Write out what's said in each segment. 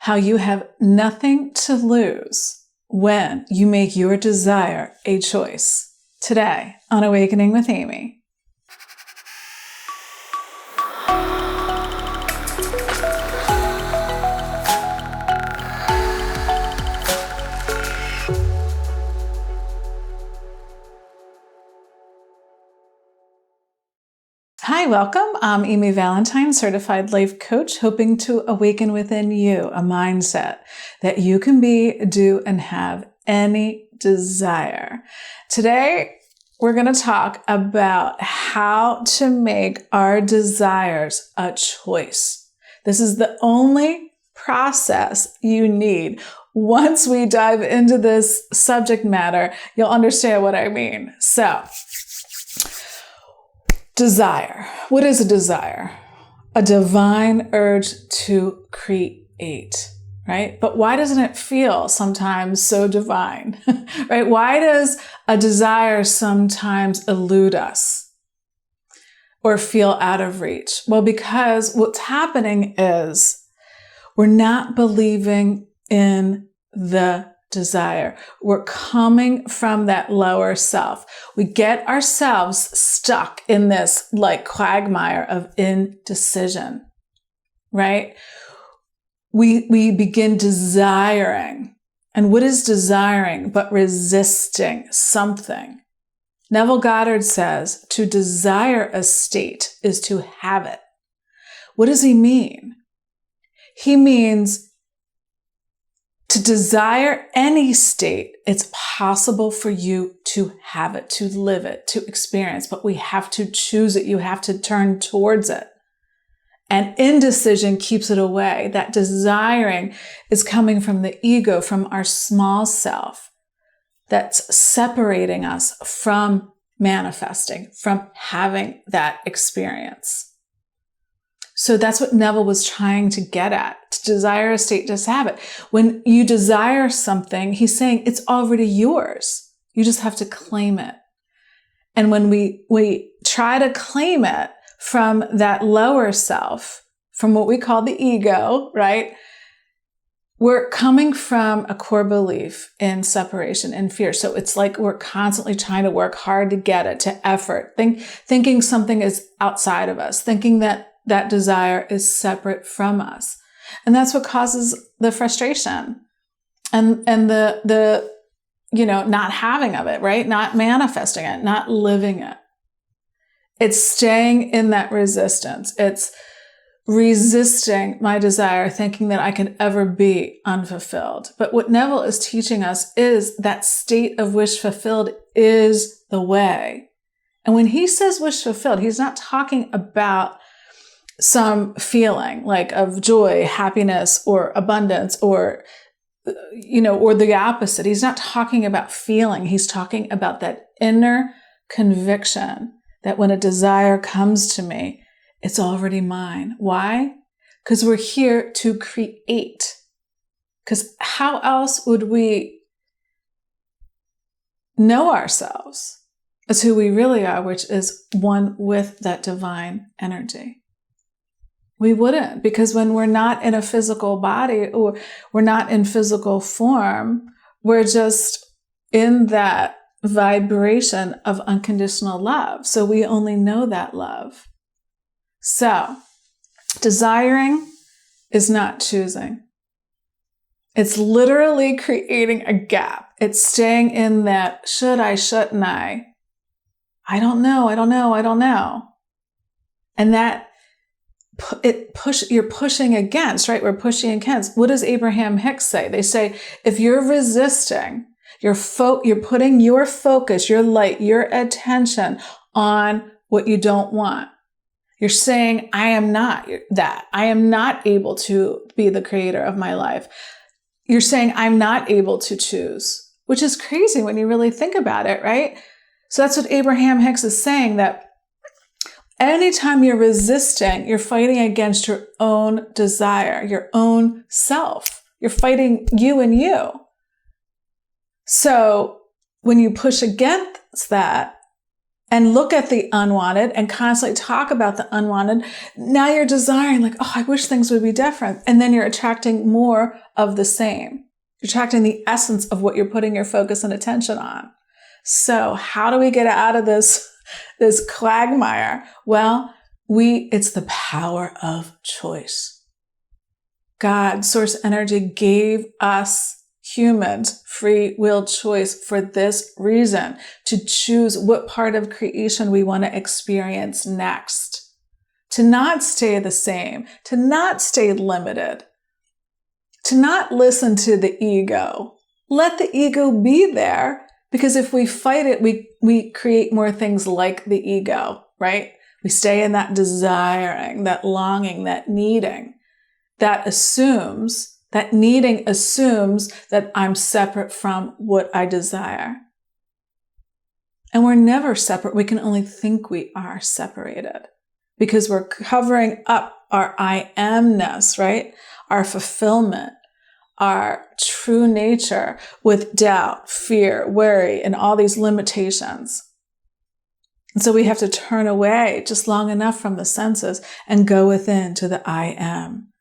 how you have nothing to lose when you make your desire a choice. Today on Awakening with Amy. Hi, welcome. I'm Amy Valentine, certified life coach, hoping to awaken within you a mindset that you can be, do, and have any desire. Today, we're going to talk about how to make our desires a choice. This is the only process you need. Once we dive into this subject matter, you'll understand what I mean. So, desire. What is a desire? A divine urge to create, right? But why doesn't it feel sometimes so divine, right? Why does a desire sometimes elude us or feel out of reach? Well, because what's happening is we're not believing in the desire. We're coming from that lower self. We get ourselves stuck in this like quagmire of indecision, right? We begin desiring. And what is desiring but resisting something? Neville Goddard says to desire a state is to have it. What does he mean? He means to desire any state, it's possible for you to have it, to live it, to experience, but we have to choose it. You have to turn towards it. And indecision keeps it away. That desiring is coming from the ego, from our small self, that's separating us from manifesting, from having that experience. So that's what Neville was trying to get at. To desire a state, just have it. When you desire something, he's saying it's already yours. You just have to claim it. And when we try to claim it from that lower self, from what we call the ego, right? We're coming from a core belief in separation and fear. So it's like we're constantly trying to work hard to get it, to effort, thinking something is outside of us, thinking that desire is separate from us. And that's what causes the frustration and the not having of it, right? Not manifesting it, not living it. It's staying in that resistance. It's resisting my desire, thinking that I can ever be unfulfilled. But what Neville is teaching us is that state of wish fulfilled is the way. And when he says wish fulfilled, he's not talking about some feeling like of joy, happiness, or abundance, or the opposite. He's not talking about feeling. He's talking about that inner conviction that when a desire comes to me, it's already mine. Why? Because we're here to create. Because how else would we know ourselves as who we really are, which is one with that divine energy? We wouldn't, because when we're not in a physical body or we're not in physical form, we're just in that vibration of unconditional love. So we only know that love. So desiring is not choosing. It's literally creating a gap. It's staying in that should I, shouldn't I? I don't know. And that you're pushing against, right? We're pushing against. What does Abraham Hicks say? They say, if you're resisting, you're putting your focus, your light, your attention on what you don't want. You're saying, I am not that. I am not able to be the creator of my life. You're saying, I'm not able to choose, which is crazy when you really think about it, right? So that's what Abraham Hicks is saying, that anytime you're resisting, you're fighting against your own desire, your own self. You're fighting you and you. So when you push against that and look at the unwanted and constantly talk about the unwanted, now you're desiring like, oh, I wish things would be different. And then you're attracting more of the same. You're attracting the essence of what you're putting your focus and attention on. So how do we get out of this quagmire? Well, it's the power of choice. God, source energy, gave us humans free will choice for this reason, to choose what part of creation we want to experience next, to not stay the same, to not stay limited, to not listen to the ego. Let the ego be there, because if we fight it, we create more things like the ego, right? We stay in that desiring, that longing, that needing. That needing assumes that I'm separate from what I desire. And we're never separate. We can only think we are separated because we're covering up our I amness, right? Our fulfillment, our true nature with doubt, fear, worry, and all these limitations. And so we have to turn away just long enough from the senses and go within to the I am.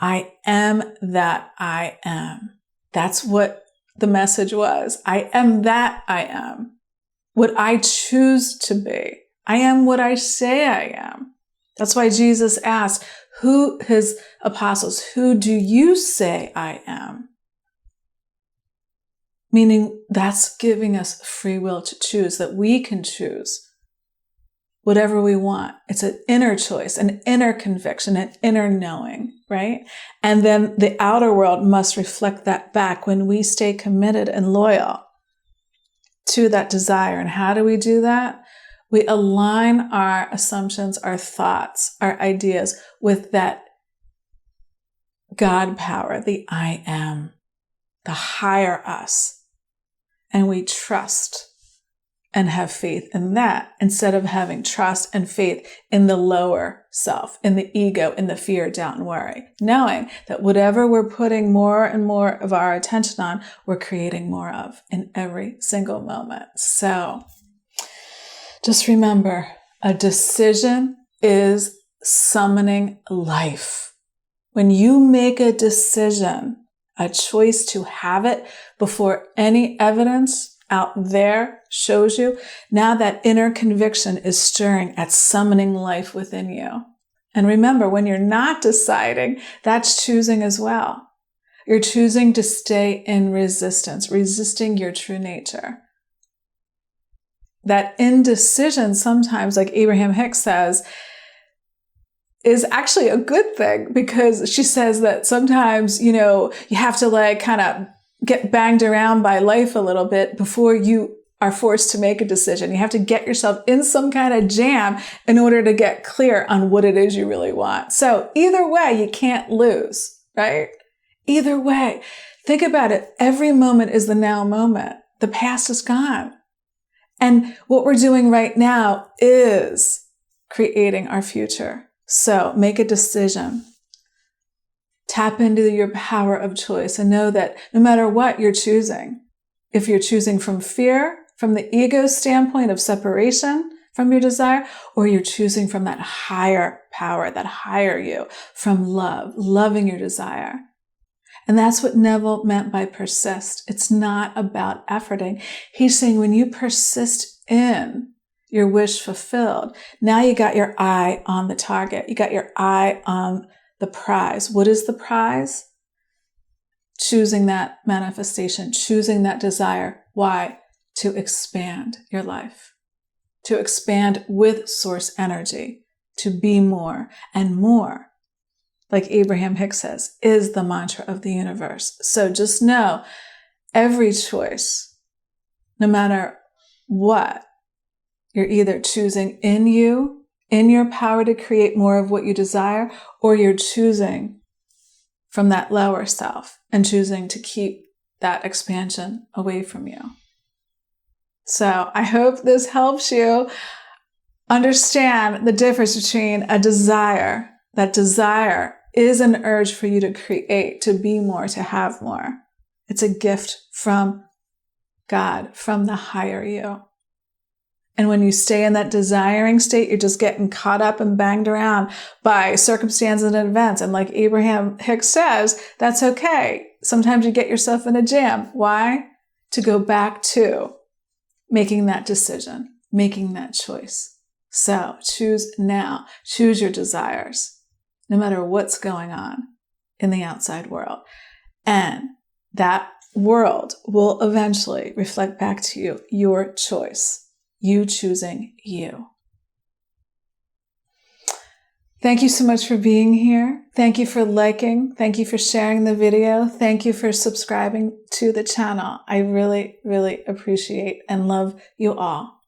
I am that I am. That's what the message was. I am that I am. What I choose to be. I am what I say I am. That's why Jesus asked his apostles, who do you say I am? Meaning that's giving us free will to choose, that we can choose whatever we want. It's an inner choice, an inner conviction, an inner knowing, right? And then the outer world must reflect that back when we stay committed and loyal to that desire. And how do we do that? We align our assumptions, our thoughts, our ideas with that God power, the I am, the higher us. And we trust and have faith in that instead of having trust and faith in the lower self, in the ego, in the fear, doubt, and worry. Knowing that whatever we're putting more and more of our attention on, we're creating more of in every single moment. So just remember, a decision is summoning life. When you make a decision, a choice to have it before any evidence out there shows you, now that inner conviction is stirring at summoning life within you. And remember, when you're not deciding, that's choosing as well. You're choosing to stay in resistance, resisting your true nature. That indecision sometimes, like Abraham Hicks says, is actually a good thing, because she says that sometimes, you have to kind of get banged around by life a little bit before you are forced to make a decision. You have to get yourself in some kind of jam in order to get clear on what it is you really want. So either way, you can't lose, right? Either way. Think about it. Every moment is the now moment. The past is gone. And what we're doing right now is creating our future. So make a decision. Tap into your power of choice and know that no matter what you're choosing, if you're choosing from fear, from the ego standpoint of separation from your desire, or you're choosing from that higher power, that higher you, from love, loving your desire. And that's what Neville meant by persist. It's not about efforting. He's saying when you persist in your wish fulfilled, now you got your eye on the target. You got your eye on the prize. What is the prize? Choosing that manifestation, choosing that desire. Why? To expand your life, to expand with source energy, to be more and more. Like Abraham Hicks says, is the mantra of the universe. So just know every choice, no matter what, you're either choosing in you, in your power to create more of what you desire, or you're choosing from that lower self and choosing to keep that expansion away from you. So I hope this helps you understand the difference between a desire. That desire is an urge for you to create, to be more, to have more. It's a gift from God, from the higher you. And when you stay in that desiring state, you're just getting caught up and banged around by circumstances and events. And like Abraham Hicks says, that's okay. Sometimes you get yourself in a jam. Why? To go back to making that decision, making that choice. So choose now. Choose your desires, no matter what's going on in the outside world. And that world will eventually reflect back to you your choice. You choosing you. Thank you so much for being here. Thank you for liking. Thank you for sharing the video. Thank you for subscribing to the channel. I really, really appreciate and love you all.